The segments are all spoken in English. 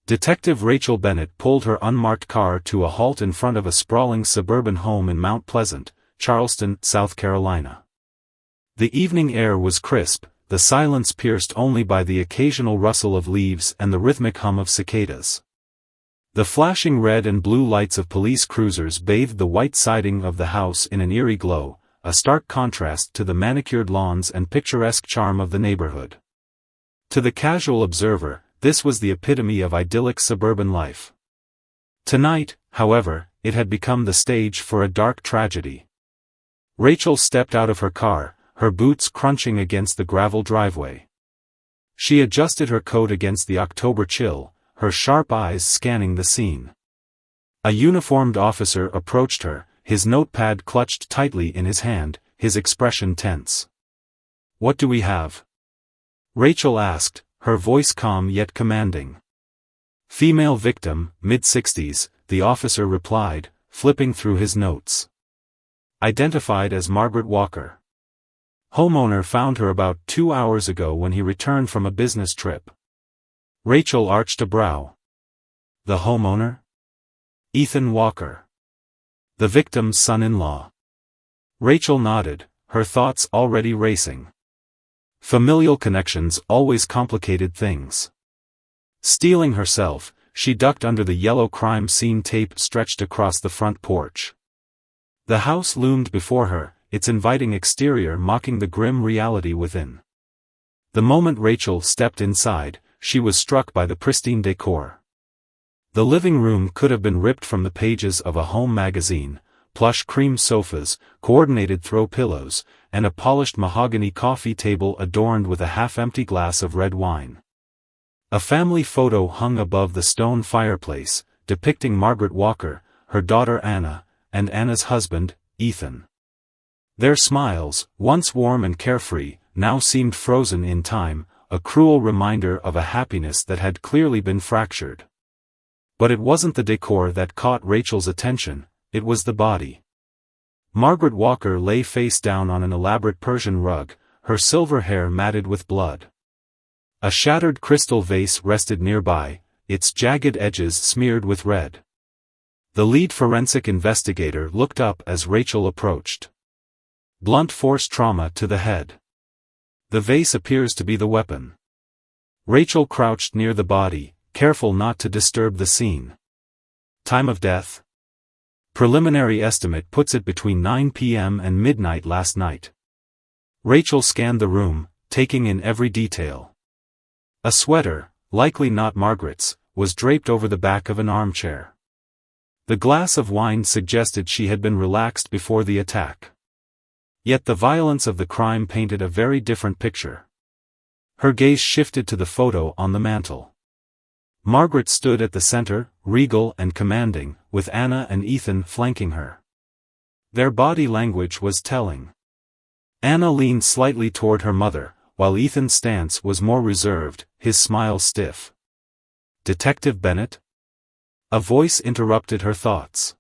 Detective Rachel Bennett pulled her unmarked car to a halt in front of a sprawling suburban home in Mount Pleasant, Charleston, South Carolina. The evening air was crisp, the silence pierced only by the occasional rustle of leaves and the rhythmic hum of cicadas. The flashing red and blue lights of police cruisers bathed the white siding of the house in an eerie glow, a stark contrast to the manicured lawns and picturesque charm of the neighborhood. To the casual observer, this was the epitome of idyllic suburban life. Tonight, however, it had become the stage for a dark tragedy. Rachel stepped out of her car, her boots crunching against the gravel driveway. She adjusted her coat against the October chill, her sharp eyes scanning the scene. A uniformed officer approached her, his notepad clutched tightly in his hand, his expression tense. "What do we have?" Rachel asked, her voice calm yet commanding. "Female victim, mid-60s, the officer replied, flipping through his notes. Identified as Margaret Walker. Homeowner found her about 2 hours ago when he returned from a business trip." Rachel arched a brow. The homeowner? Ethan Walker. The victim's son-in-law. Rachel nodded, her thoughts already racing. Familial connections always complicated things. Steeling herself, she ducked under the yellow crime scene tape stretched across the front porch. The house loomed before her, its inviting exterior mocking the grim reality within. The moment Rachel stepped inside, she was struck by the pristine decor. The living room could have been ripped from the pages of a home magazine: plush cream sofas, coordinated throw pillows, and a polished mahogany coffee table adorned with a half-empty glass of red wine. A family photo hung above the stone fireplace, depicting Margaret Walker, her daughter Anna, and Anna's husband, Ethan. Their smiles, once warm and carefree, now seemed frozen in time, a cruel reminder of a happiness that had clearly been fractured. But it wasn't the decor that caught Rachel's attention, it was the body. Margaret Walker lay face down on an elaborate Persian rug, her silver hair matted with blood. A shattered crystal vase rested nearby, its jagged edges smeared with red. The lead forensic investigator looked up as Rachel approached. "Blunt force trauma to the head. The vase appears to be the weapon." Rachel crouched near the body, careful not to disturb the scene. "Time of death?" "Preliminary estimate puts it between 9 p.m. and midnight last night." Rachel scanned the room, taking in every detail. A sweater, likely not Margaret's, was draped over the back of an armchair. The glass of wine suggested she had been relaxed before the attack. Yet the violence of the crime painted a very different picture. Her gaze shifted to the photo on the mantel. Margaret stood at the center, regal and commanding, with Anna and Ethan flanking her. Their body language was telling. Anna leaned slightly toward her mother, while Ethan's stance was more reserved, his smile stiff. "Detective Bennett?" A voice interrupted her thoughts.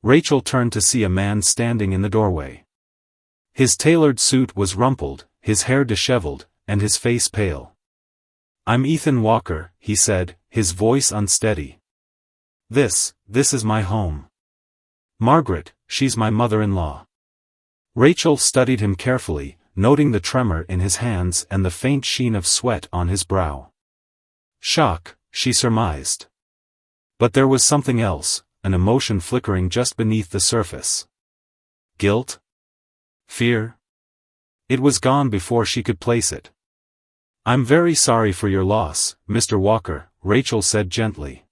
Rachel turned to see a man standing in the doorway. His tailored suit was rumpled, his hair disheveled, and his face pale. "I'm Ethan Walker," he said, his voice unsteady. This is my home. Margaret, she's my mother-in-law." Rachel studied him carefully, noting the tremor in his hands and the faint sheen of sweat on his brow. Shock, she surmised. But there was something else, an emotion flickering just beneath the surface. Guilt? Fear? It was gone before she could place it. "I'm very sorry for your loss, Mr. Walker," Rachel said gently.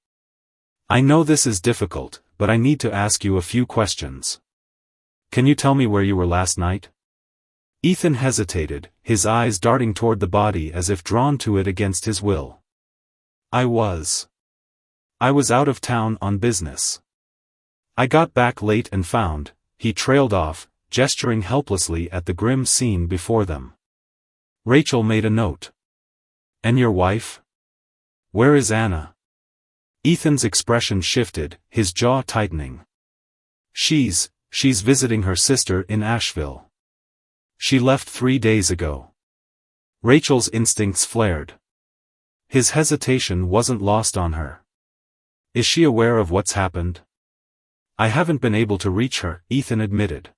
"I know this is difficult, but I need to ask you a few questions. Can you tell me where you were last night?" Ethan hesitated, his eyes darting toward the body as if drawn to it against his will. I was out of town on business. I got back late and found," he trailed off, gesturing helplessly at the grim scene before them. Rachel made a note. "And your wife? Where is Anna?" Ethan's expression shifted, his jaw tightening. She's visiting her sister in Asheville. She left 3 days ago." Rachel's instincts flared. His hesitation wasn't lost on her. Is she aware of what's happened? I haven't been able to reach her, Ethan admitted.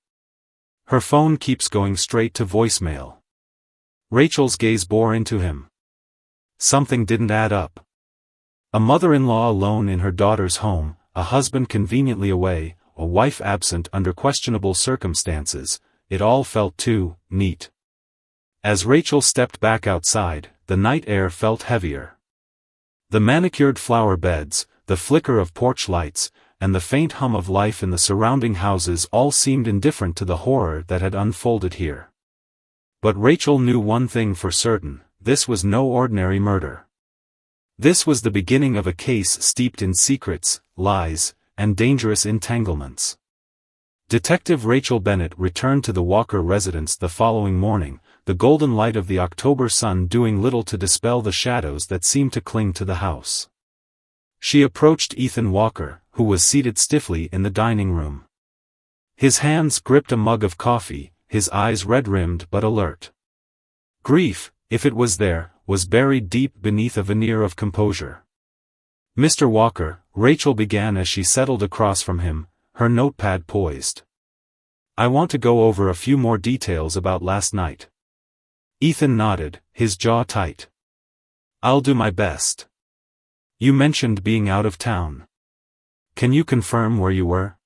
Her phone keeps going straight to voicemail. Rachel's gaze bore into him. Something didn't add up. A mother-in-law alone in her daughter's home, a husband conveniently away, a wife absent under questionable circumstances, it all felt too neat. As Rachel stepped back outside, the night air felt heavier. The manicured flower beds, the flicker of porch lights, and the faint hum of life in the surrounding houses all seemed indifferent to the horror that had unfolded here. But Rachel knew one thing for certain: this was no ordinary murder. This was the beginning of a case steeped in secrets, lies, and dangerous entanglements. Detective Rachel Bennett returned to the Walker residence the following morning, the golden light of the October sun doing little to dispel the shadows that seemed to cling to the house. She approached Ethan Walker, who was seated stiffly in the dining room. His hands gripped a mug of coffee, his eyes red-rimmed but alert. Grief, if it was there, was buried deep beneath a veneer of composure. "Mr. Walker," Rachel began as she settled across from him, her notepad poised. "I want to go over a few more details about last night." Ethan nodded, his jaw tight. "I'll do my best. You mentioned being out of town. Can you confirm where you were?"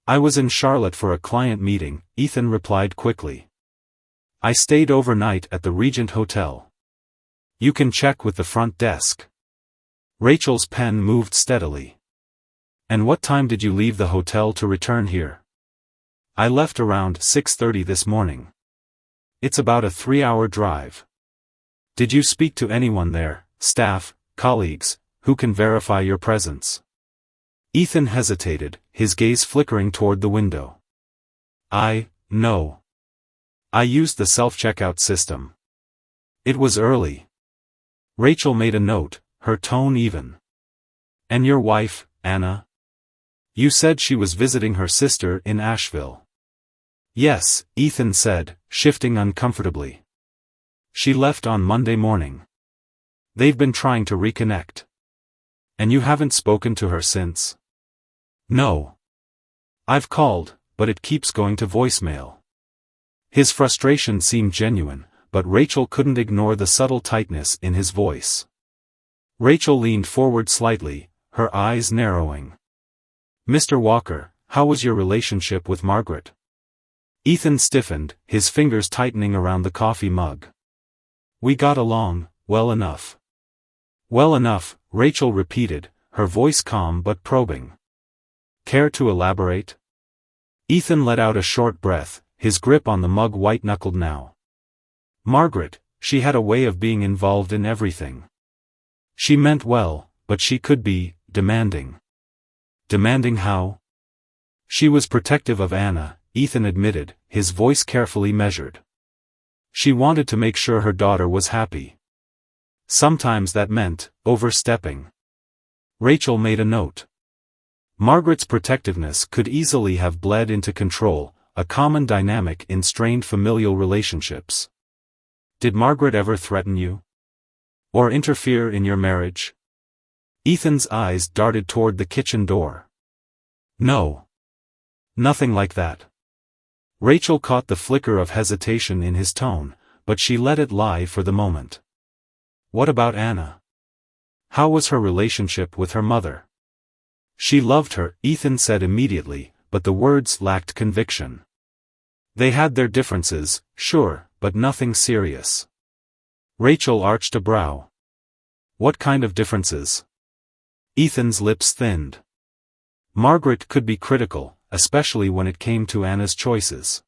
"I was in Charlotte for a client meeting," Ethan replied quickly. "I stayed overnight at the Regent Hotel. You can check with the front desk." Rachel's pen moved steadily. "And what time did you leave the hotel to return here?" "I left around 6:30 this morning. It's about a 3-hour drive." "Did you speak to anyone there, staff, colleagues, who can verify your presence?" Ethan hesitated, his gaze flickering toward the window. No. I used the self-checkout system. It was early." Rachel made a note, her tone even. "And your wife, Anna? You said she was visiting her sister in Asheville." "Yes," Ethan said, shifting uncomfortably. "She left on Monday morning. They've been trying to reconnect." "And you haven't spoken to her since?" "No. I've called, but it keeps going to voicemail." His frustration seemed genuine, but Rachel couldn't ignore the subtle tightness in his voice. Rachel leaned forward slightly, her eyes narrowing. "Mr. Walker, how was your relationship with Margaret?" Ethan stiffened, his fingers tightening around the coffee mug. "We got along, well enough." "Well enough," Rachel repeated, her voice calm but probing. "Care to elaborate?" Ethan let out a short breath, his grip on the mug white-knuckled now. "Margaret, she had a way of being involved in everything. She meant well, but she could be demanding." "Demanding how?" "She was protective of Anna," Ethan admitted, his voice carefully measured. "She wanted to make sure her daughter was happy. Sometimes that meant overstepping." Rachel made a note. Margaret's protectiveness could easily have bled into control, a common dynamic in strained familial relationships. "Did Margaret ever threaten you? Or interfere in your marriage?" Ethan's eyes darted toward the kitchen door. "No. Nothing like that." Rachel caught the flicker of hesitation in his tone, but she let it lie for the moment. "What about Anna? How was her relationship with her mother?" "She loved her," Ethan said immediately, but the words lacked conviction. "They had their differences, sure, but nothing serious." Rachel arched a brow. "What kind of differences?" Ethan's lips thinned. Margaret could be critical, especially when it came to Anna's choices.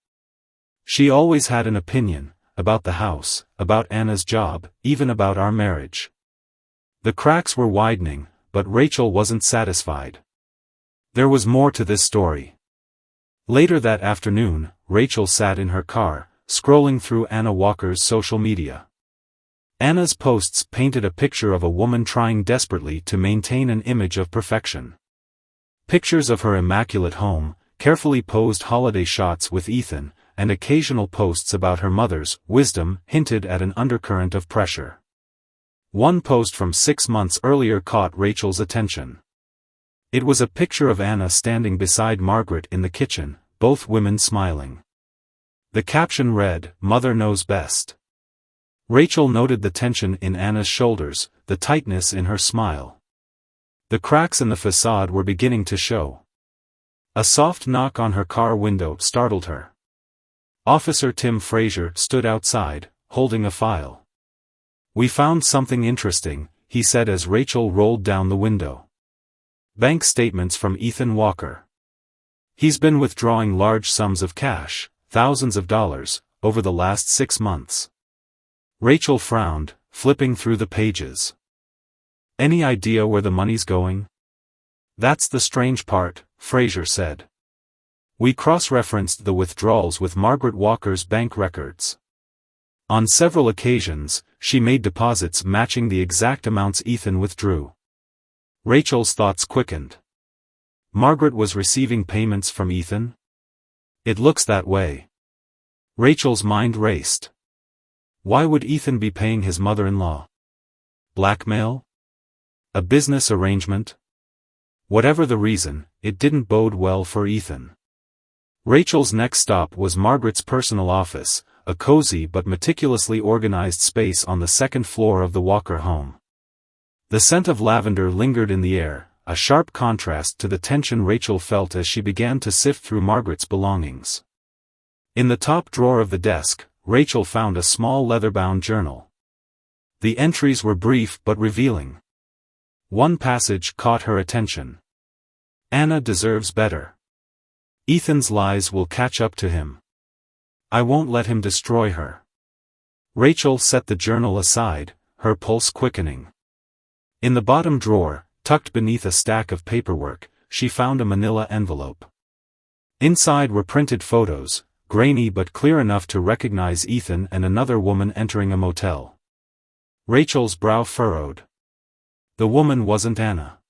She always had an opinion, about the house, about Anna's job, even about our marriage. The cracks were widening, but Rachel wasn't satisfied. There was more to this story. Later that afternoon, Rachel sat in her car, scrolling through Anna Walker's social media. Anna's posts painted a picture of a woman trying desperately to maintain an image of perfection. Pictures of her immaculate home, carefully posed holiday shots with Ethan, and occasional posts about her mother's wisdom hinted at an undercurrent of pressure. One post from 6 months earlier caught Rachel's attention. It was a picture of Anna standing beside Margaret in the kitchen, both women smiling. The caption read, "Mother knows best." Rachel noted the tension in Anna's shoulders, the tightness in her smile. The cracks in the facade were beginning to show. A soft knock on her car window startled her. Officer Tim Fraser stood outside, holding a file. "We found something interesting," he said as Rachel rolled down the window. "Bank statements from Ethan Walker. He's been withdrawing large sums of cash, thousands of dollars, over the last 6 months." Rachel frowned, flipping through the pages. "Any idea where the money's going?" "That's the strange part," Fraser said. "We cross-referenced the withdrawals with Margaret Walker's bank records. On several occasions, she made deposits matching the exact amounts Ethan withdrew." Rachel's thoughts quickened. Margaret was receiving payments from Ethan? It looks that way. Rachel's mind raced. Why would Ethan be paying his mother-in-law? Blackmail? A business arrangement? Whatever the reason, it didn't bode well for Ethan. Rachel's next stop was Margaret's personal office, a cozy but meticulously organized space on the second floor of the Walker home. The scent of lavender lingered in the air, a sharp contrast to the tension Rachel felt as she began to sift through Margaret's belongings. In the top drawer of the desk, Rachel found a small leather-bound journal. The entries were brief but revealing. One passage caught her attention. "Anna deserves better. Ethan's lies will catch up to him. I won't let him destroy her." Rachel set the journal aside, her pulse quickening. In the bottom drawer, tucked beneath a stack of paperwork, she found a manila envelope. Inside were printed photos, grainy but clear enough to recognize Ethan and another woman entering a motel. Rachel's brow furrowed. The woman wasn't Anna.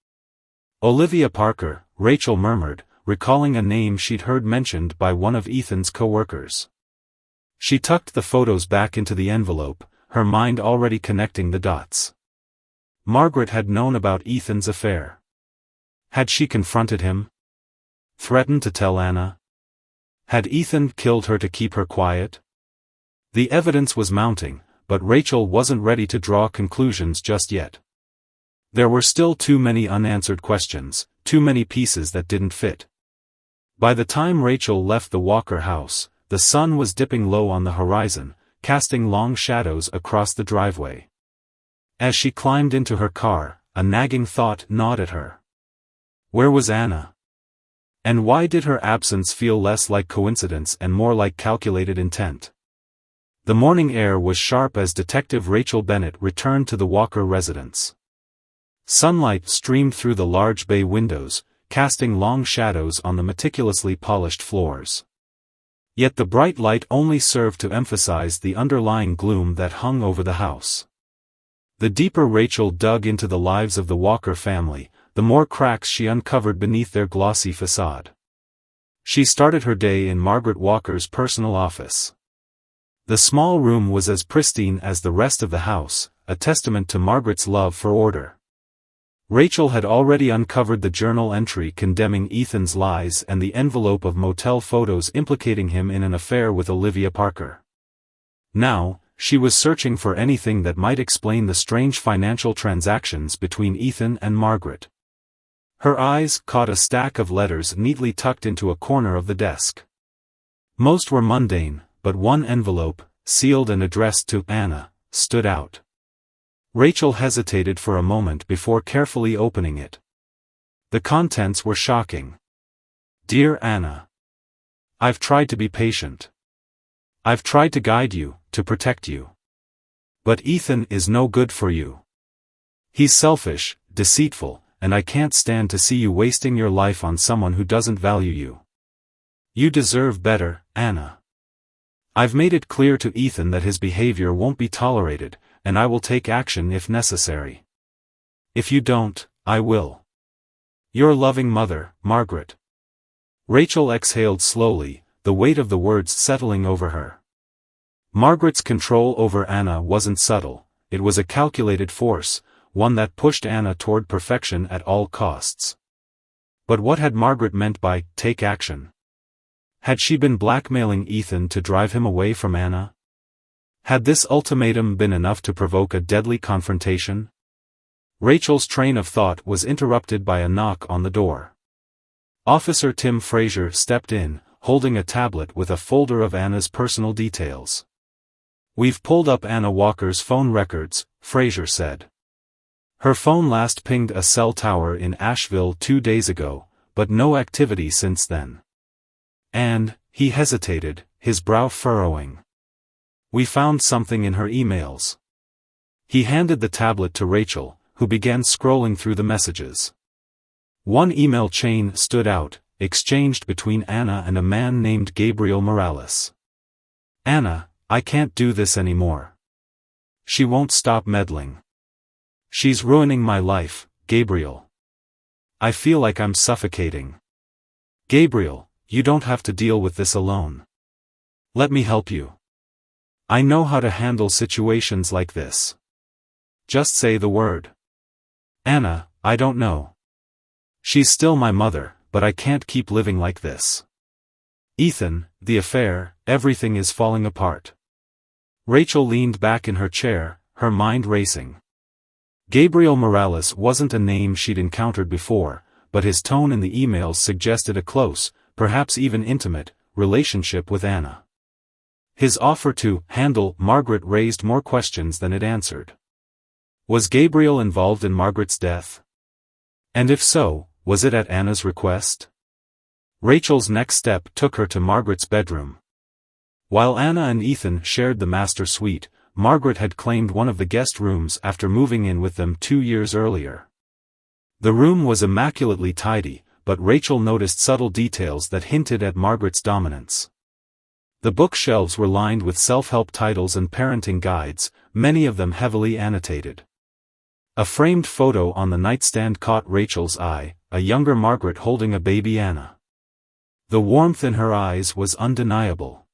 "Olivia Parker," Rachel murmured, recalling a name she'd heard mentioned by one of Ethan's co-workers. She tucked the photos back into the envelope, her mind already connecting the dots. Margaret had known about Ethan's affair. Had she confronted him? Threatened to tell Anna? Had Ethan killed her to keep her quiet? The evidence was mounting, but Rachel wasn't ready to draw conclusions just yet. There were still too many unanswered questions, too many pieces that didn't fit. By the time Rachel left the Walker house, the sun was dipping low on the horizon, casting long shadows across the driveway. As she climbed into her car, a nagging thought gnawed at her. Where was Anna? And why did her absence feel less like coincidence and more like calculated intent? The morning air was sharp as Detective Rachel Bennett returned to the Walker residence. Sunlight streamed through the large bay windows, casting long shadows on the meticulously polished floors. Yet the bright light only served to emphasize the underlying gloom that hung over the house. The deeper Rachel dug into the lives of the Walker family, the more cracks she uncovered beneath their glossy facade. She started her day in Margaret Walker's personal office. The small room was as pristine as the rest of the house, a testament to Margaret's love for order. Rachel had already uncovered the journal entry condemning Ethan's lies and the envelope of motel photos implicating him in an affair with Olivia Parker. Now, she was searching for anything that might explain the strange financial transactions between Ethan and Margaret. Her eyes caught a stack of letters neatly tucked into a corner of the desk. Most were mundane, but one envelope, sealed and addressed to Anna, stood out. Rachel hesitated for a moment before carefully opening it. The contents were shocking. "Dear Anna, I've tried to be patient. I've tried to guide you, to protect you. But Ethan is no good for you. He's selfish, deceitful, and I can't stand to see you wasting your life on someone who doesn't value you. You deserve better, Anna. I've made it clear to Ethan that his behavior won't be tolerated, and I will take action if necessary. If you don't, I will. Your loving mother, Margaret." Rachel exhaled slowly, the weight of the words settling over her. Margaret's control over Anna wasn't subtle, it was a calculated force, one that pushed Anna toward perfection at all costs. But what had Margaret meant by take action? Had she been blackmailing Ethan to drive him away from Anna? Had this ultimatum been enough to provoke a deadly confrontation? Rachel's train of thought was interrupted by a knock on the door. Officer Tim Fraser stepped in, holding a tablet with a folder of Anna's personal details. "We've pulled up Anna Walker's phone records," Fraser said. "Her phone last pinged a cell tower in Asheville 2 days ago, but no activity since then. And," he hesitated, his brow furrowing, "we found something in her emails." He handed the tablet to Rachel, who began scrolling through the messages. One email chain stood out, exchanged between Anna and a man named Gabriel Morales. "Anna, I can't do this anymore. She won't stop meddling. She's ruining my life, Gabriel. I feel like I'm suffocating. Gabriel, you don't have to deal with this alone. Let me help you. I know how to handle situations like this. Just say the word. Anna, I don't know. She's still my mother, but I can't keep living like this. Ethan, the affair, everything is falling apart." Rachel leaned back in her chair, her mind racing. Gabriel Morales wasn't a name she'd encountered before, but his tone in the emails suggested a close, perhaps even intimate, relationship with Anna. His offer to handle Margaret raised more questions than it answered. Was Gabriel involved in Margaret's death? And if so, was it at Anna's request? Rachel's next step took her to Margaret's bedroom. While Anna and Ethan shared the master suite, Margaret had claimed one of the guest rooms after moving in with them 2 years earlier. The room was immaculately tidy, but Rachel noticed subtle details that hinted at Margaret's dominance. The bookshelves were lined with self-help titles and parenting guides, many of them heavily annotated. A framed photo on the nightstand caught Rachel's eye, a younger Margaret holding a baby Anna. The warmth in her eyes was undeniable.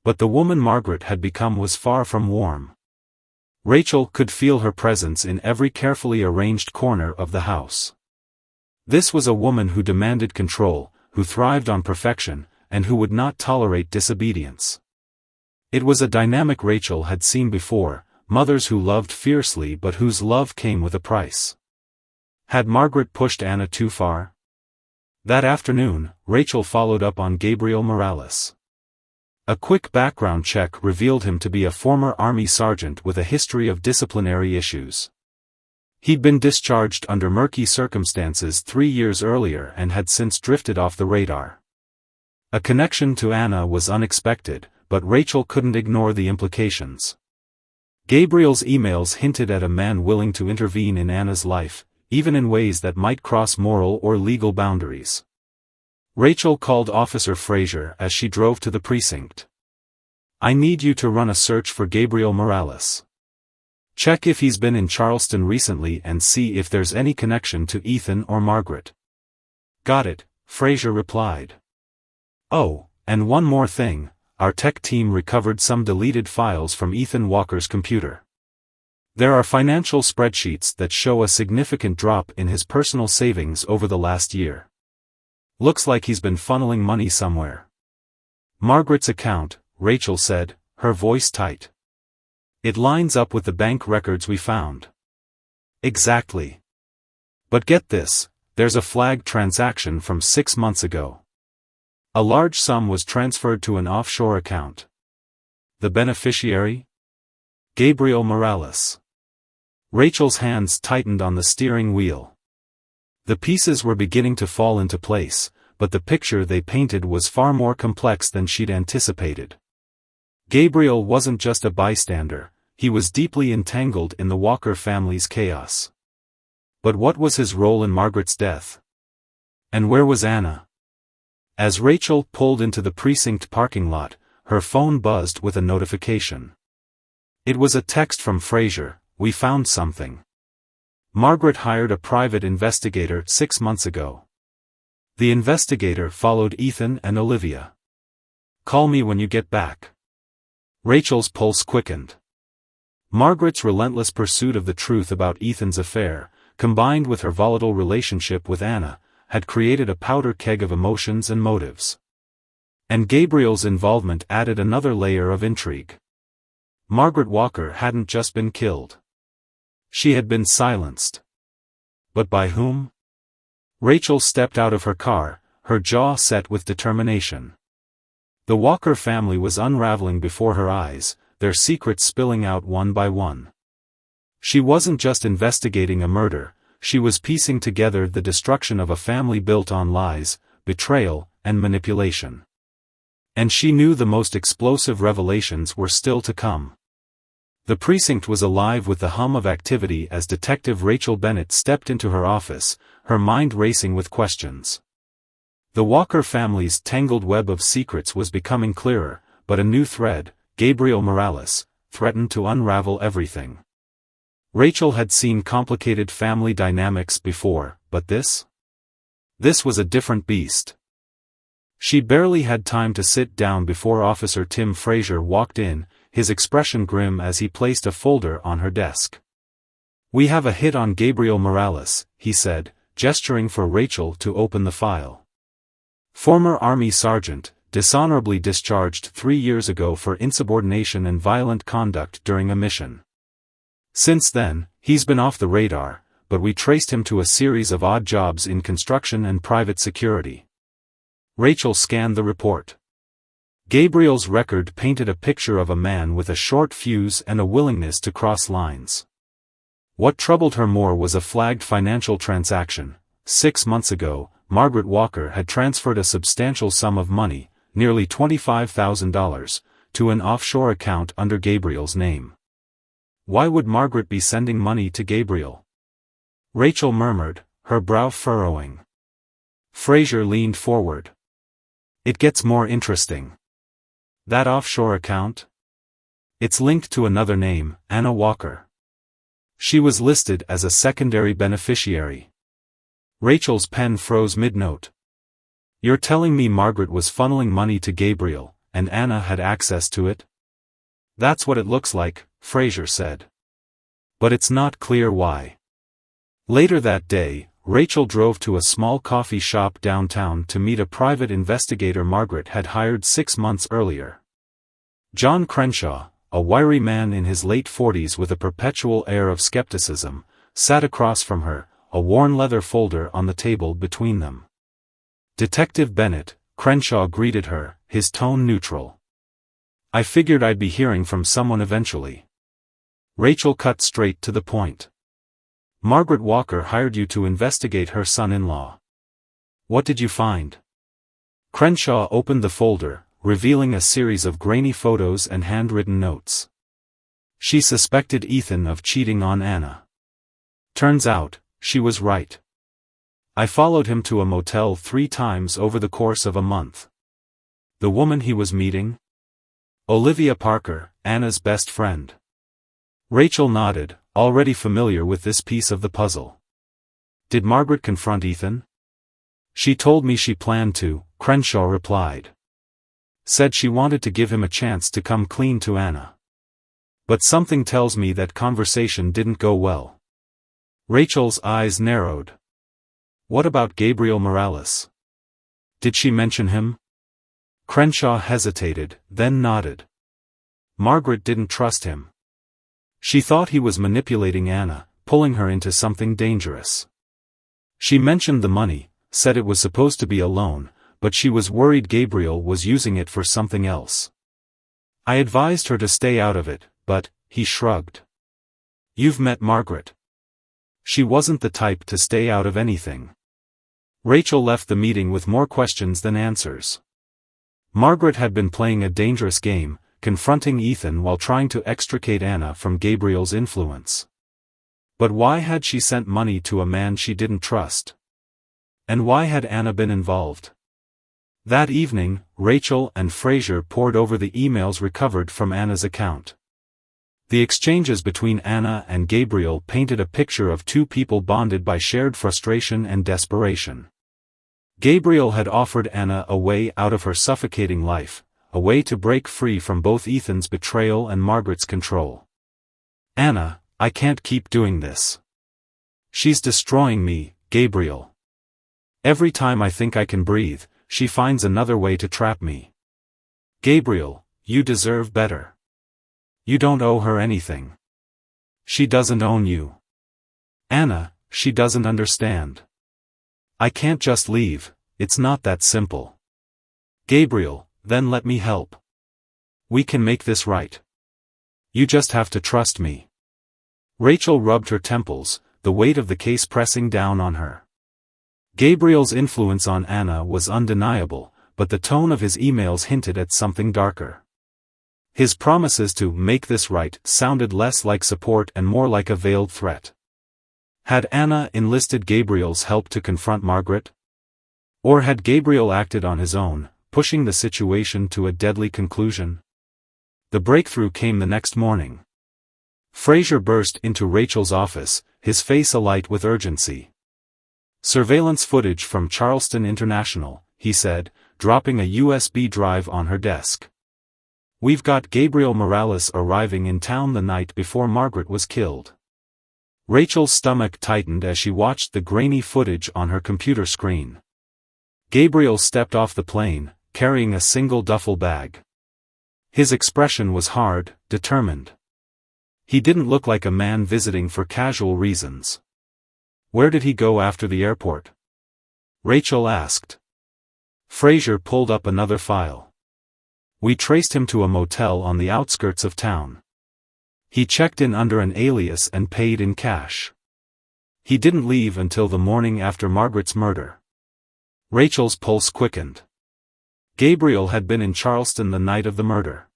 But the woman Margaret had become was far from warm. Rachel could feel her presence in every carefully arranged corner of the house. This was a woman who demanded control, who thrived on perfection, and who would not tolerate disobedience. It was a dynamic Rachel had seen before, mothers who loved fiercely but whose love came with a price. Had Margaret pushed Anna too far? That afternoon, Rachel followed up on Gabriel Morales. A quick background check revealed him to be a former Army sergeant with a history of disciplinary issues. He'd been discharged under murky circumstances 3 years earlier and had since drifted off the radar. A connection to Anna was unexpected, but Rachel couldn't ignore the implications. Gabriel's emails hinted at a man willing to intervene in Anna's life, even in ways that might cross moral or legal boundaries. Rachel called Officer Fraser as she drove to the precinct. "I need you to run a search for Gabriel Morales. Check if he's been in Charleston recently and see if there's any connection to Ethan or Margaret." "Got it," Fraser replied. "Oh, and one more thing, our tech team recovered some deleted files from Ethan Walker's computer. There are financial spreadsheets that show a significant drop in his personal savings over the last year. Looks like he's been funneling money somewhere." "Margaret's account," Rachel said, her voice tight. "It lines up with the bank records we found." "Exactly. But get this, there's a flagged transaction from 6 months ago. A large sum was transferred to an offshore account. The beneficiary? Gabriel Morales." Rachel's hands tightened on the steering wheel. The pieces were beginning to fall into place, but the picture they painted was far more complex than she'd anticipated. Gabriel wasn't just a bystander, he was deeply entangled in the Walker family's chaos. But what was his role in Margaret's death? And where was Anna? As Rachel pulled into the precinct parking lot, her phone buzzed with a notification. It was a text from Fraser: "We found something. Margaret hired a private investigator 6 months ago. The investigator followed Ethan and Olivia. Call me when you get back." Rachel's pulse quickened. Margaret's relentless pursuit of the truth about Ethan's affair, combined with her volatile relationship with Anna, had created a powder keg of emotions and motives. And Gabriel's involvement added another layer of intrigue. Margaret Walker hadn't just been killed. She had been silenced. But by whom? Rachel stepped out of her car, her jaw set with determination. The Walker family was unraveling before her eyes, their secrets spilling out one by one. She wasn't just investigating a murder, she was piecing together the destruction of a family built on lies, betrayal, and manipulation. And she knew the most explosive revelations were still to come. The precinct was alive with the hum of activity as Detective Rachel Bennett stepped into her office, her mind racing with questions. The Walker family's tangled web of secrets was becoming clearer, but a new thread, Gabriel Morales, threatened to unravel everything. Rachel had seen complicated family dynamics before, but this? This was a different beast. She barely had time to sit down before Officer Tim Frazier walked in, his expression grim as he placed a folder on her desk. "We have a hit on Gabriel Morales," he said, gesturing for Rachel to open the file. Former Army sergeant, dishonorably discharged 3 years ago for insubordination and violent conduct during a mission. Since then, he's been off the radar, but we traced him to a series of odd jobs in construction and private security. Rachel scanned the report. Gabriel's record painted a picture of a man with a short fuse and a willingness to cross lines. What troubled her more was a flagged financial transaction. 6 months ago, Margaret Walker had transferred a substantial sum of money, nearly $25,000, to an offshore account under Gabriel's name. Why would Margaret be sending money to Gabriel? Rachel murmured, her brow furrowing. Frazier leaned forward. "It gets more interesting. That offshore account? It's linked to another name, Anna Walker. She was listed as a secondary beneficiary." Rachel's pen froze mid-note. "You're telling me Margaret was funneling money to Gabriel, and Anna had access to it?" "That's what it looks like," Frazier said. "But it's not clear why." Later that day, Rachel drove to a small coffee shop downtown to meet a private investigator Margaret had hired 6 months earlier. John Crenshaw, a wiry man in his late 40s with a perpetual air of skepticism, sat across from her, a worn leather folder on the table between them. "Detective Bennett," Crenshaw greeted her, his tone neutral. "I figured I'd be hearing from someone eventually." Rachel cut straight to the point. "Margaret Walker hired you to investigate her son-in-law. What did you find?" Crenshaw opened the folder, revealing a series of grainy photos and handwritten notes. She suspected Ethan of cheating on Anna. Turns out, she was right. "I followed him to a motel 3 times over the course of a month." The woman he was meeting? Olivia Parker, Anna's best friend. Rachel nodded, already familiar with this piece of the puzzle. "Did Margaret confront Ethan?" "She told me she planned to," Crenshaw replied. "Said she wanted to give him a chance to come clean to Anna. But something tells me that conversation didn't go well." Rachel's eyes narrowed. "What about Gabriel Morales? Did she mention him?" Crenshaw hesitated, then nodded. "Margaret didn't trust him. She thought he was manipulating Anna, pulling her into something dangerous. She mentioned the money, said it was supposed to be a loan, but she was worried Gabriel was using it for something else. I advised her to stay out of it, but," he shrugged. "You've met Margaret. She wasn't the type to stay out of anything." Rachel left the meeting with more questions than answers. Margaret had been playing a dangerous game, confronting Ethan while trying to extricate Anna from Gabriel's influence. But why had she sent money to a man she didn't trust? And why had Anna been involved? That evening, Rachel and Frazier pored over the emails recovered from Anna's account. The exchanges between Anna and Gabriel painted a picture of 2 people bonded by shared frustration and desperation. Gabriel had offered Anna a way out of her suffocating life, a way to break free from both Ethan's betrayal and Margaret's control. Anna, I can't keep doing this. She's destroying me, Gabriel. Every time I think I can breathe, she finds another way to trap me. Gabriel, you deserve better. You don't owe her anything. She doesn't own you. Anna, she doesn't understand. I can't just leave, it's not that simple. Gabriel, then let me help. We can make this right. You just have to trust me. Rachel rubbed her temples, the weight of the case pressing down on her. Gabriel's influence on Anna was undeniable, but the tone of his emails hinted at something darker. His promises to make this right sounded less like support and more like a veiled threat. Had Anna enlisted Gabriel's help to confront Margaret? Or had Gabriel acted on his own, pushing the situation to a deadly conclusion? The breakthrough came the next morning. Fraser burst into Rachel's office, his face alight with urgency. Surveillance footage from Charleston International, he said, dropping a USB drive on her desk. We've got Gabriel Morales arriving in town the night before Margaret was killed. Rachel's stomach tightened as she watched the grainy footage on her computer screen. Gabriel stepped off the plane, carrying a single duffel bag. His expression was hard, determined. He didn't look like a man visiting for casual reasons. Where did he go after the airport? Rachel asked. Fraser pulled up another file. We traced him to a motel on the outskirts of town. He checked in under an alias and paid in cash. He didn't leave until the morning after Margaret's murder. Rachel's pulse quickened. Gabriel had been in Charleston the night of the murder.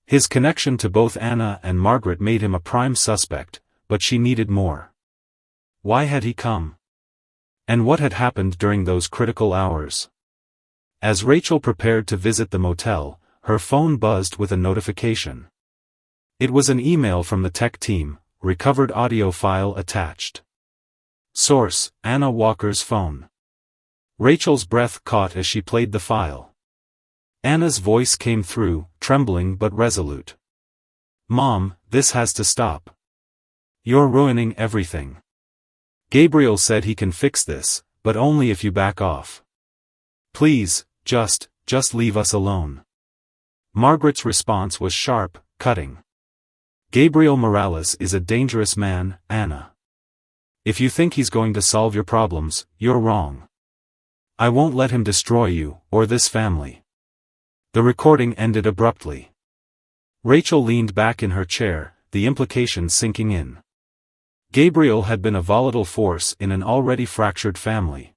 His connection to both Anna and Margaret made him a prime suspect, but she needed more. Why had he come? And what had happened during those critical hours? As Rachel prepared to visit the motel, her phone buzzed with a notification. It was an email from the tech team, recovered audio file attached. Source, Anna Walker's phone. Rachel's breath caught as she played the file. Anna's voice came through, trembling but resolute. Mom, this has to stop. You're ruining everything. Gabriel said he can fix this, but only if you back off. Please, just leave us alone. Margaret's response was sharp, cutting. Gabriel Morales is a dangerous man, Anna. If you think he's going to solve your problems, you're wrong. I won't let him destroy you, or this family. The recording ended abruptly. Rachel leaned back in her chair, the implications sinking in. Gabriel had been a volatile force in an already fractured family.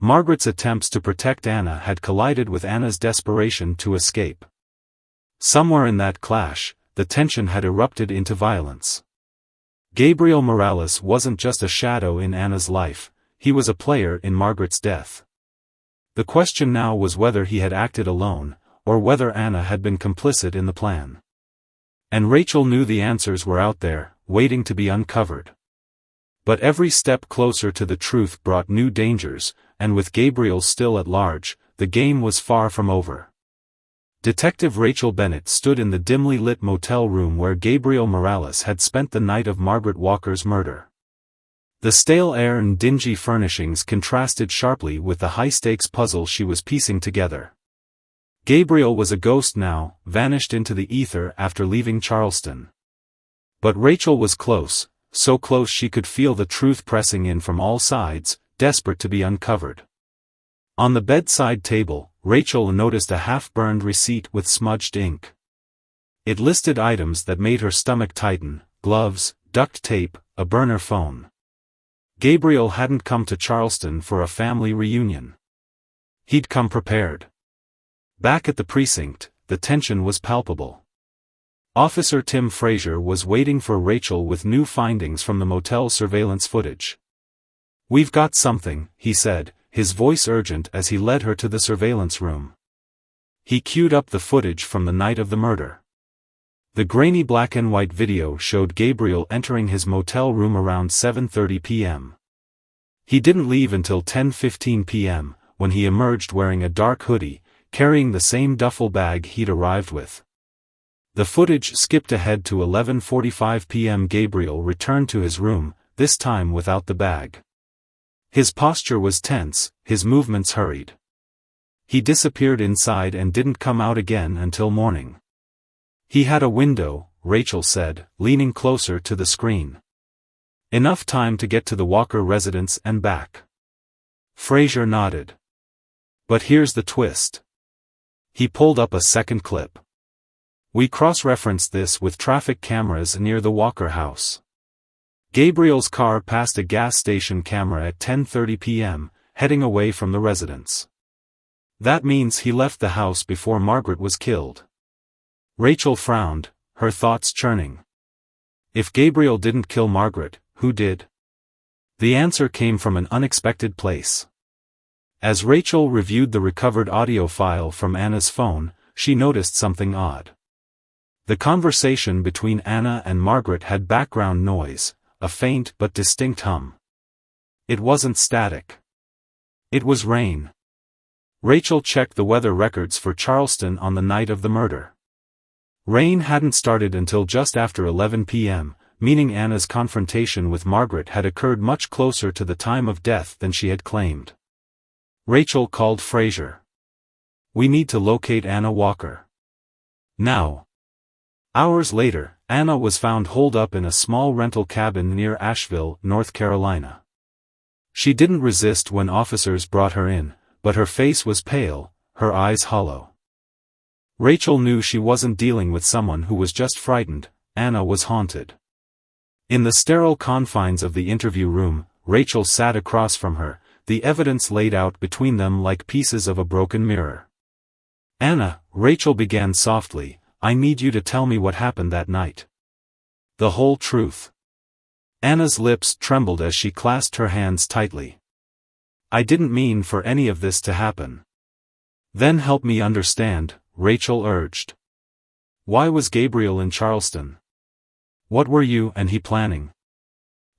Margaret's attempts to protect Anna had collided with Anna's desperation to escape. Somewhere in that clash, the tension had erupted into violence. Gabriel Morales wasn't just a shadow in Anna's life, he was a player in Margaret's death. The question now was whether he had acted alone, or whether Anna had been complicit in the plan. And Rachel knew the answers were out there, waiting to be uncovered. But every step closer to the truth brought new dangers, and with Gabriel still at large, the game was far from over. Detective Rachel Bennett stood in the dimly lit motel room where Gabriel Morales had spent the night of Margaret Walker's murder. The stale air and dingy furnishings contrasted sharply with the high-stakes puzzle she was piecing together. Gabriel was a ghost now, vanished into the ether after leaving Charleston. But Rachel was close, so close she could feel the truth pressing in from all sides, desperate to be uncovered. On the bedside table, Rachel noticed a half-burned receipt with smudged ink. It listed items that made her stomach tighten: gloves, duct tape, a burner phone. Gabriel hadn't come to Charleston for a family reunion. He'd come prepared. Back at the precinct, the tension was palpable. Officer Tim Fraser was waiting for Rachel with new findings from the motel surveillance footage. "We've got something," he said, his voice urgent as he led her to the surveillance room. He queued up the footage from the night of the murder. The grainy black and white video showed Gabriel entering his motel room around 7:30 p.m. He didn't leave until 10:15 p.m., when he emerged wearing a dark hoodie, carrying the same duffel bag he'd arrived with. The footage skipped ahead to 11:45 p.m. Gabriel returned to his room, this time without the bag. His posture was tense, his movements hurried. He disappeared inside and didn't come out again until morning. He had a window, Rachel said, leaning closer to the screen. Enough time to get to the Walker residence and back. Fraser nodded. But here's the twist. He pulled up a second clip. We cross-referenced this with traffic cameras near the Walker house. Gabriel's car passed a gas station camera at 10:30 p.m., heading away from the residence. That means he left the house before Margaret was killed. Rachel frowned, her thoughts churning. If Gabriel didn't kill Margaret, who did? The answer came from an unexpected place. As Rachel reviewed the recovered audio file from Anna's phone, she noticed something odd. The conversation between Anna and Margaret had background noise, a faint but distinct hum. It wasn't static. It was rain. Rachel checked the weather records for Charleston on the night of the murder. Rain hadn't started until just after 11 p.m., meaning Anna's confrontation with Margaret had occurred much closer to the time of death than she had claimed. Rachel called Fraser. We need to locate Anna Walker. Now. Hours later, Anna was found holed up in a small rental cabin near Asheville, North Carolina. She didn't resist when officers brought her in, but her face was pale, her eyes hollow. Rachel knew she wasn't dealing with someone who was just frightened, Anna was haunted. In the sterile confines of the interview room, Rachel sat across from her, the evidence laid out between them like pieces of a broken mirror. Anna, Rachel began softly, I need you to tell me what happened that night. The whole truth. Anna's lips trembled as she clasped her hands tightly. I didn't mean for any of this to happen. Then help me understand, Rachel urged. Why was Gabriel in Charleston? What were you and he planning?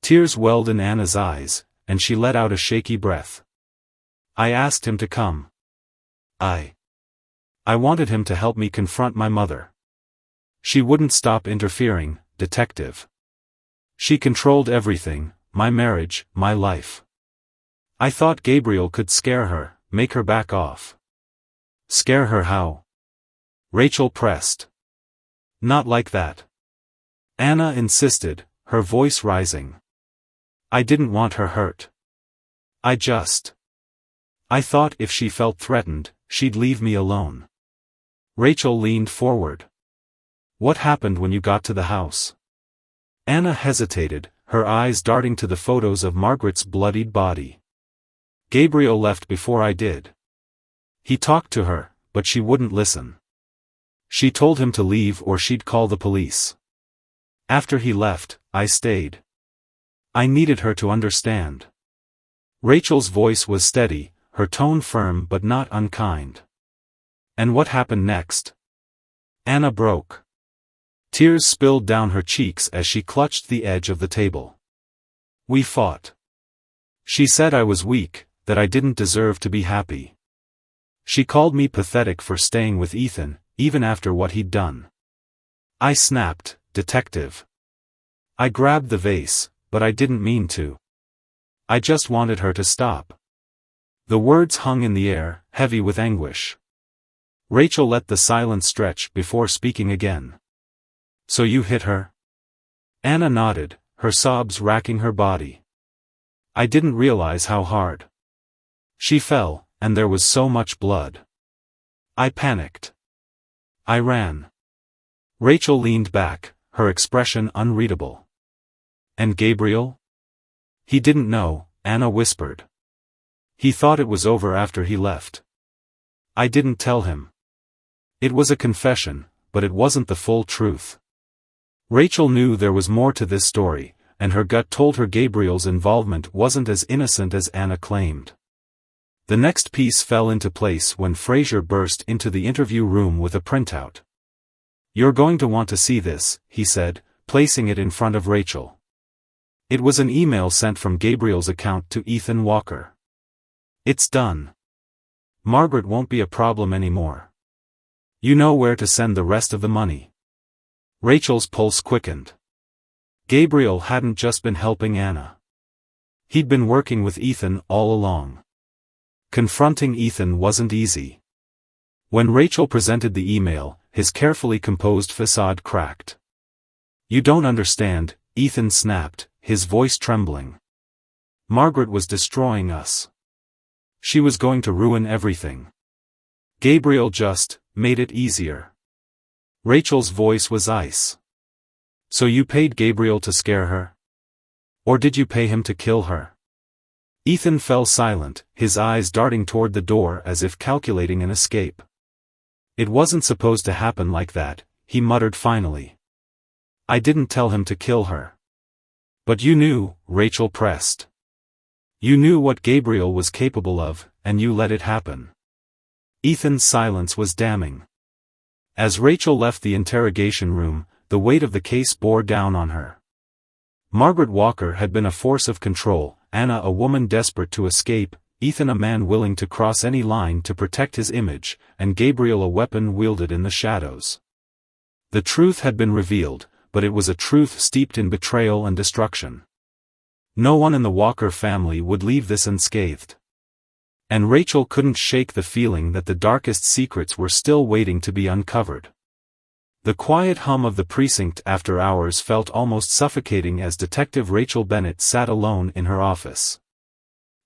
Tears welled in Anna's eyes, and she let out a shaky breath. I asked him to come. I wanted him to help me confront my mother. She wouldn't stop interfering, detective. She controlled everything, my marriage, my life. I thought Gabriel could scare her, make her back off. Scare her how? Rachel pressed. Not like that. Anna insisted, her voice rising. I didn't want her hurt. I thought if she felt threatened, she'd leave me alone. Rachel leaned forward. What happened when you got to the house? Anna hesitated, her eyes darting to the photos of Margaret's bloodied body. Gabriel left before I did. He talked to her, but she wouldn't listen. She told him to leave or she'd call the police. After he left, I stayed. I needed her to understand. Rachel's voice was steady, her tone firm but not unkind. And what happened next? Anna broke. Tears spilled down her cheeks as she clutched the edge of the table. We fought. She said I was weak, that I didn't deserve to be happy. She called me pathetic for staying with Ethan, even after what he'd done. I snapped, detective. I grabbed the vase, but I didn't mean to. I just wanted her to stop. The words hung in the air, heavy with anguish. Rachel let the silence stretch before speaking again. So you hit her? Anna nodded, her sobs racking her body. I didn't realize how hard. She fell, and there was so much blood. I panicked. I ran. Rachel leaned back, her expression unreadable. And Gabriel? He didn't know, Anna whispered. He thought it was over after he left. I didn't tell him. It was a confession, but it wasn't the full truth. Rachel knew there was more to this story, and her gut told her Gabriel's involvement wasn't as innocent as Anna claimed. The next piece fell into place when Fraser burst into the interview room with a printout. You're going to want to see this, he said, placing it in front of Rachel. It was an email sent from Gabriel's account to Ethan Walker. It's done. Margaret won't be a problem anymore. You know where to send the rest of the money. Rachel's pulse quickened. Gabriel hadn't just been helping Anna. He'd been working with Ethan all along. Confronting Ethan wasn't easy. When Rachel presented the email, his carefully composed facade cracked. "You don't understand," Ethan snapped, his voice trembling. "Margaret was destroying us. She was going to ruin everything. Gabriel just made it easier." Rachel's voice was ice. "So you paid Gabriel to scare her? Or did you pay him to kill her?" Ethan fell silent, his eyes darting toward the door as if calculating an escape. "It wasn't supposed to happen like that," he muttered finally. "I didn't tell him to kill her." "But you knew," Rachel pressed. "You knew what Gabriel was capable of, and you let it happen." Ethan's silence was damning. As Rachel left the interrogation room, the weight of the case bore down on her. Margaret Walker had been a force of control, Anna a woman desperate to escape, Ethan a man willing to cross any line to protect his image, and Gabriel a weapon wielded in the shadows. The truth had been revealed, but it was a truth steeped in betrayal and destruction. No one in the Walker family would leave this unscathed. And Rachel couldn't shake the feeling that the darkest secrets were still waiting to be uncovered. The quiet hum of the precinct after hours felt almost suffocating as Detective Rachel Bennett sat alone in her office.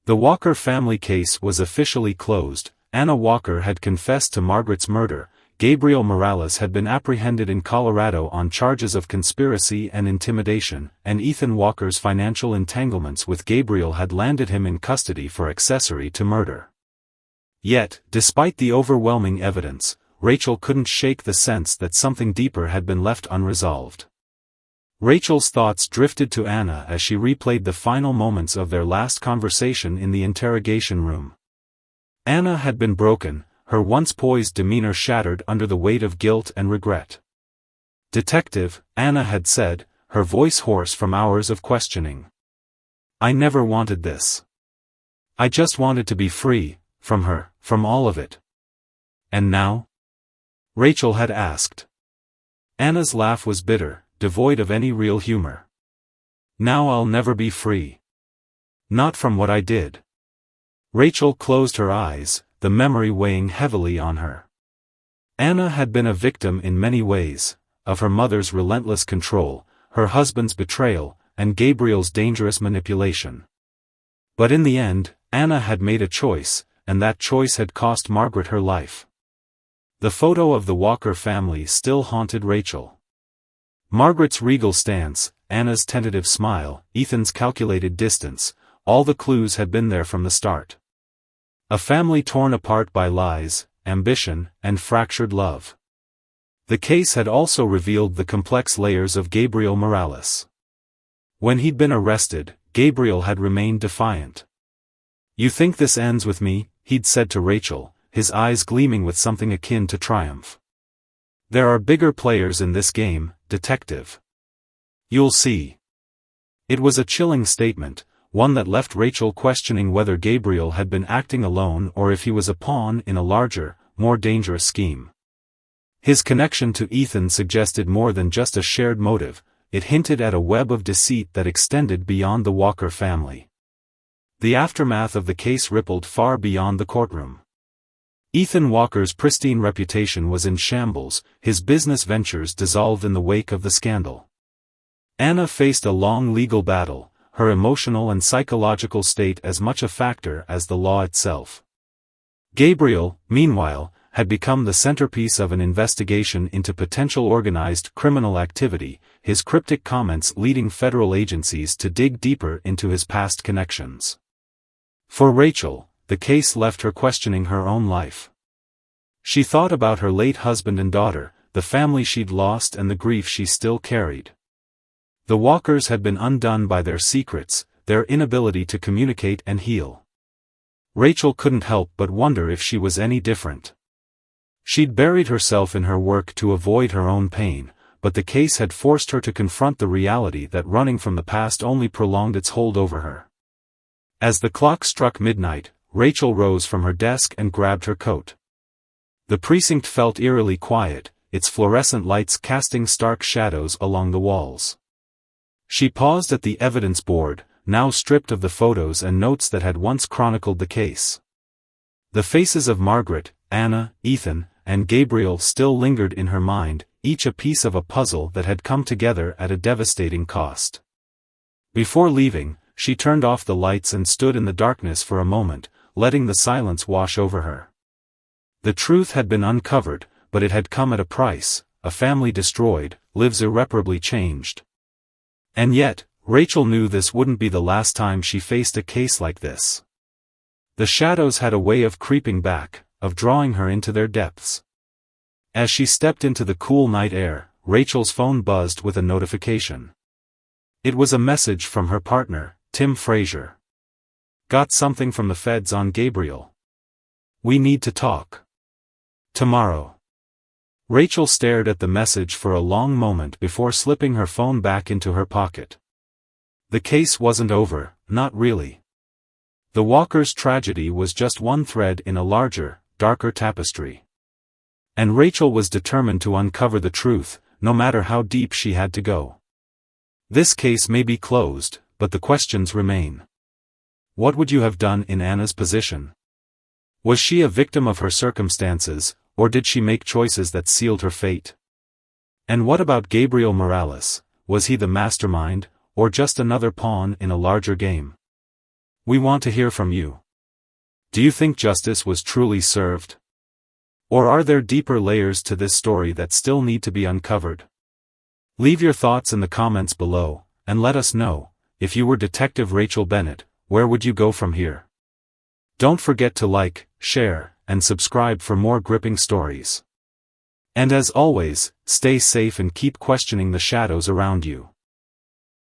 The Walker family case was officially closed. Anna Walker had confessed to Margaret's murder, Gabriel Morales had been apprehended in Colorado on charges of conspiracy and intimidation, and Ethan Walker's financial entanglements with Gabriel had landed him in custody for accessory to murder. Yet, despite the overwhelming evidence, Rachel couldn't shake the sense that something deeper had been left unresolved. Rachel's thoughts drifted to Anna as she replayed the final moments of their last conversation in the interrogation room. Anna had been broken, her once poised demeanor shattered under the weight of guilt and regret. "Detective," Anna had said, her voice hoarse from hours of questioning. "I never wanted this. I just wanted to be free, from her, from all of it." "And now?" Rachel had asked. Anna's laugh was bitter, devoid of any real humor. "Now I'll never be free. Not from what I did." Rachel closed her eyes, the memory weighing heavily on her. Anna had been a victim in many ways, of her mother's relentless control, her husband's betrayal, and Gabriel's dangerous manipulation. But in the end, Anna had made a choice, and that choice had cost Margaret her life. The photo of the Walker family still haunted Rachel. Margaret's regal stance, Anna's tentative smile, Ethan's calculated distance, all the clues had been there from the start. A family torn apart by lies, ambition, and fractured love. The case had also revealed the complex layers of Gabriel Morales. When he'd been arrested, Gabriel had remained defiant. "You think this ends with me?" he'd said to Rachel, his eyes gleaming with something akin to triumph. "There are bigger players in this game, detective. You'll see." It was a chilling statement, one that left Rachel questioning whether Gabriel had been acting alone or if he was a pawn in a larger, more dangerous scheme. His connection to Ethan suggested more than just a shared motive, it hinted at a web of deceit that extended beyond the Walker family. The aftermath of the case rippled far beyond the courtroom. Ethan Walker's pristine reputation was in shambles, his business ventures dissolved in the wake of the scandal. Anna faced a long legal battle, her emotional and psychological state as much a factor as the law itself. Gabriel, meanwhile, had become the centerpiece of an investigation into potential organized criminal activity, his cryptic comments leading federal agencies to dig deeper into his past connections. For Rachel, the case left her questioning her own life. She thought about her late husband and daughter, the family she'd lost and the grief she still carried. The Walkers had been undone by their secrets, their inability to communicate and heal. Rachel couldn't help but wonder if she was any different. She'd buried herself in her work to avoid her own pain, but the case had forced her to confront the reality that running from the past only prolonged its hold over her. As the clock struck midnight, Rachel rose from her desk and grabbed her coat. The precinct felt eerily quiet, its fluorescent lights casting stark shadows along the walls. She paused at the evidence board, now stripped of the photos and notes that had once chronicled the case. The faces of Margaret, Anna, Ethan, and Gabriel still lingered in her mind, each a piece of a puzzle that had come together at a devastating cost. Before leaving, she turned off the lights and stood in the darkness for a moment, letting the silence wash over her. The truth had been uncovered, but it had come at a price: a family destroyed, lives irreparably changed. And yet, Rachel knew this wouldn't be the last time she faced a case like this. The shadows had a way of creeping back, of drawing her into their depths. As she stepped into the cool night air, Rachel's phone buzzed with a notification. It was a message from her partner, Tim Frazier. "Got something from the feds on Gabriel. We need to talk. Tomorrow." Rachel stared at the message for a long moment before slipping her phone back into her pocket. The case wasn't over, not really. The Walkers' tragedy was just one thread in a larger, darker tapestry. And Rachel was determined to uncover the truth, no matter how deep she had to go. This case may be closed, but the questions remain. What would you have done in Anna's position? Was she a victim of her circumstances, or did she make choices that sealed her fate? And what about Gabriel Morales? Was he the mastermind, or just another pawn in a larger game? We want to hear from you. Do you think justice was truly served? Or are there deeper layers to this story that still need to be uncovered? Leave your thoughts in the comments below, and let us know, if you were Detective Rachel Bennett, where would you go from here? Don't forget to like, share, and subscribe for more gripping stories. And as always, stay safe and keep questioning the shadows around you.